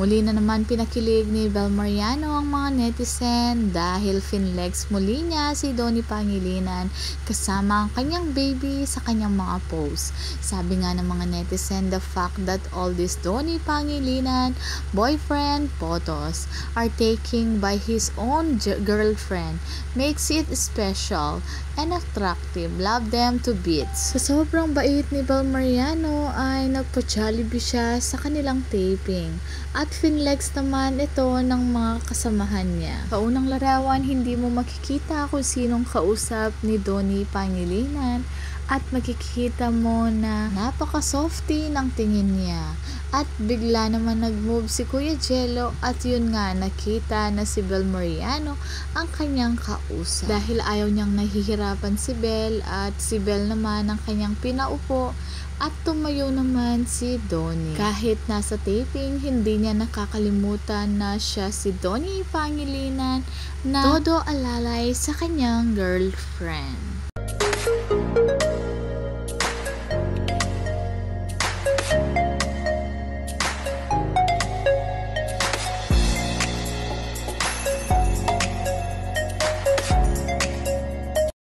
Muli na naman pinakilig ni Bel Mariano ang mga netizen dahil finlex muli niya si Donnie Pangilinan kasama ang kanyang baby sa kanyang mga posts. Sabi nga ng mga netizen, the fact that all these Donnie Pangilinan boyfriend photos are taken by his own girlfriend makes it special and attractive. Love them to bits. Sa sobrang bait ni Bel Mariano ay nagpa-Jollibee siya sa kanilang taping at finlex naman ito ng mga kasamahan niya. Sa unang larawan, hindi mo makikita kung sinong kausap ni Donnie Pangilinan at makikita mo na napaka-softy ng tingin niya. At bigla naman nag-move si Kuya Jello at yun nga nakita na si Bel Mariano ang kanyang kausap. Dahil ayaw niyang nahihirapan si Bel at si Bel naman ang kanyang pinaupo at tumayo naman si Donnie. Kahit nasa taping, hindi niya nakakalimutan na siya si Donnie Pangilinan na todo alalay sa kanyang girlfriend.